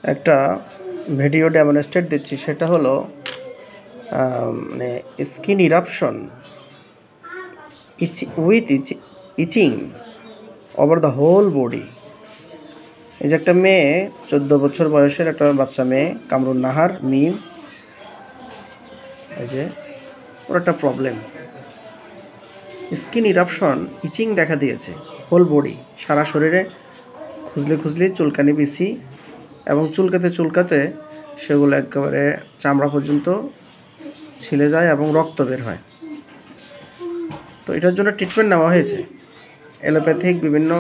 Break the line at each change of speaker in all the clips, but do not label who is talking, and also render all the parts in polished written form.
একটা video demonstrate দিচ্ছি, সেটা হলো মানে skin eruption with itching over the whole body. এই যে একটা মেয়ে, 14 বছর বয়সের একটা বাচ্চা মেয়ে, কামরুন নাহার মিম, এই যে ওর একটা প্রবলেম, স্কিন ইরাপশন, ইচিং দেখা দিয়েছে হোল বডি, সারা শরীরে খুজলি চুলকানি বেশি, এবং চুলকাতে সেগুলো একেবারে চামড়া পর্যন্ত ছিলে যায় এবং রক্ত বের হয়। তো এটার জন্য ট্রিটমেন্ট নেওয়া হয়েছে, অ্যালোপ্যাথিক বিভিন্ন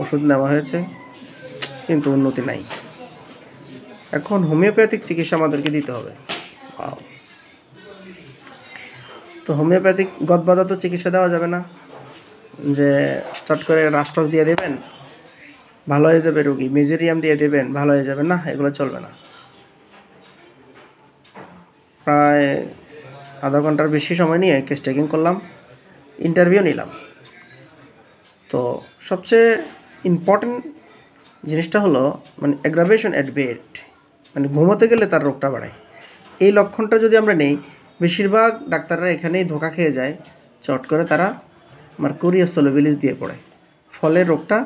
ওষুধ নেওয়া হয়েছে, কিন্তু উন্নতি নাই। এখন হোমিওপ্যাথিক চিকিৎসা আমাদেরকে দিতে হবে। তো হোমিওপ্যাথিক গদবাধা তো চিকিৎসা দেওয়া যাবে না, যে স্টার্ট করে রাষ্ট্রক দিয়ে দেবেন ভালো হয়ে যাবে রোগী, মেজেরিয়াম দিয়ে দেবেন ভালো হয়ে যাবে, না, এগুলো চলবে না। প্রায় আধা ঘন্টার বেশি সময় নিয়ে কেস টেকিং করলাম, ইন্টারভিউ নিলাম। তো সবচেয়ে ইম্পর্টেন্ট জিনিসটা হলো মানে অ্যাগ্রাভেশন অ্যাট বেড, মানে ঘুমোতে গেলে তার রোগটা বাড়ায়। এই লক্ষণটা যদি আমরা নেই, বেশিরভাগ ডাক্তাররা এখানেই ধোঁকা খেয়ে যায়, চট করে তারা মার্কুরিয়াস সোলোবিলিস দিয়ে পড়ে, ফলে রোগটা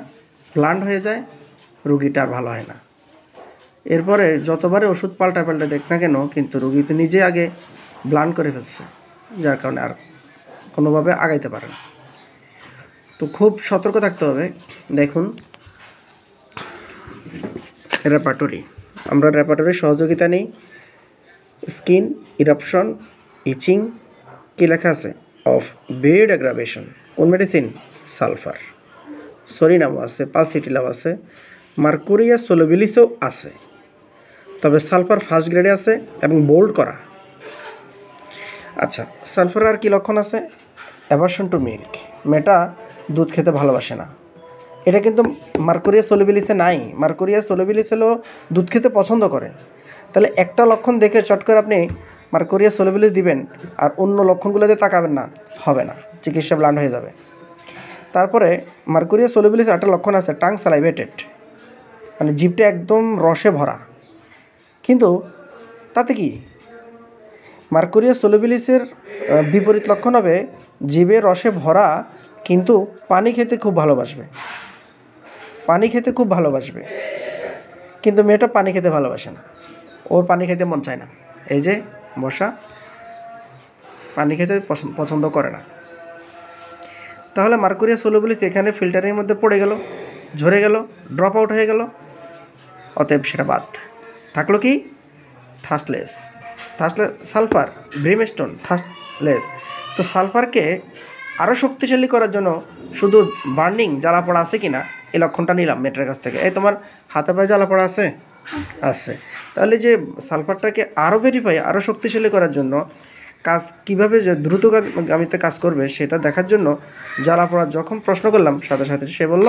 ব্লান্ট হয়ে যায়, রুগীটা আর ভালো হয় না। এরপরে যতবারে ওষুধ পাল্টা দেখ না কেন, কিন্তু রুগী তো নিজে আগে ব্লান্ট করে ফেলছে, যার কারণে আর কোনোভাবে আগাইতে পারে না। তো খুব সতর্ক থাকতে হবে। দেখুন রেপার্টরি, আমরা রেপার্টরির সহযোগিতা নেই। স্কিন ইরাপশন, ইচিং, কী লেখা আছে? Of bed aggravation. কোন মেডিসিন? সালফার। সরিনামও আছে, পালসিটিলাও আছে, মার্কুরিয়াস সোলোবিলিসও আছে, তবে সালফার ফার্স্ট গ্রেডে আছে এবং বোল্ড করা। আচ্ছা, সালফার আর কী লক্ষণ আছে? অ্যাভারশন টু মিল্ক, মেয়েটা দুধ খেতে ভালোবাসে না। এটা কিন্তু মার্কুরিয়াস সোলোবিলিসে নাই। মার্কুরিয়াস সোলোবিলিস হলো দুধ খেতে পছন্দ করে। তাহলে একটা লক্ষণ দেখে চট করে আপনি মার্কুরিয়াস সোলোবিলিস দিবেন আর অন্য লক্ষণগুলোতে তাকাবেন না, হবে না, চিকিৎসা ব্লান্ড হয়ে যাবে। তারপরে মার্কুরিয়াস সোলোবিলিস একটা লক্ষণ আছে, টাং সালাইভেটেড, মানে জিভটা একদম রসে ভরা। কিন্তু তাতে কি, মার্কুরিয়াস সোলোবিলিসের বিপরীত লক্ষণ হবে জিভে রসে ভরা, কিন্তু পানি খেতে খুব ভালোবাসবে, কিন্তু মেয়েটা পানি খেতে ভালোবাসে না, ওর পানি খেতে মন চায় না। এই যে বসা, পানি খেতে পছন্দ করে না। তাহলে মার্কুরিয়াস সোলোবিলিস এখানে ফিল্টারের মধ্যে পড়ে গেল, ঝরে গেল, ড্রপ আউট হয়ে গেল, অতএব সেটা বাদ। থাকলো কি? থার্স্টলেস। Sulphur, brimstone, thirstless. তো সালফারকে আরও শক্তিশালী করার জন্য শুধু বার্নিং, জ্বালা পড়া আছে কি না, এই লক্ষণটা নিলাম মেয়েটার কাছ থেকে। এই তোমার হাতে পায়ে জ্বালা পড়া আছে? আছে। তাহলে যে সালফারটাকে আরও ভেরিফাই, আরও শক্তিশালী করার জন্য কাজ কীভাবে যে দ্রুতগামীতে কাজ করবে সেটা দেখার জন্য জ্বালা পড়া যখন প্রশ্ন করলাম, সাথে সাথে সে বলল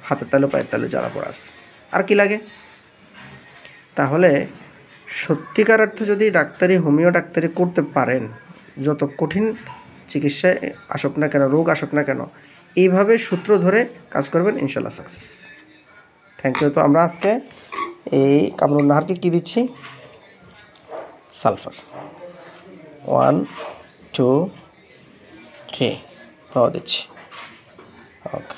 হাতের তালু পায়ের তালু জ্বালা পড়া আছে। আর কি লাগে? তাহলে সত্যিকার অর্থে যদি ডাক্তারি, হোমিও ডাক্তারি করতে পারেন, যত কঠিন চিকিৎসায় আসুক না কেন, রোগ আসুক না কেন, এইভাবে সূত্র ধরে কাজ করবেন, ইনশাল্লাহ সাকসেস। Thank you. তো আমরা আজকে এই কামরুন নাহারকে কী দিচ্ছি? সালফার 1 2 3 পাওয়া দিচ্ছি। ওকে।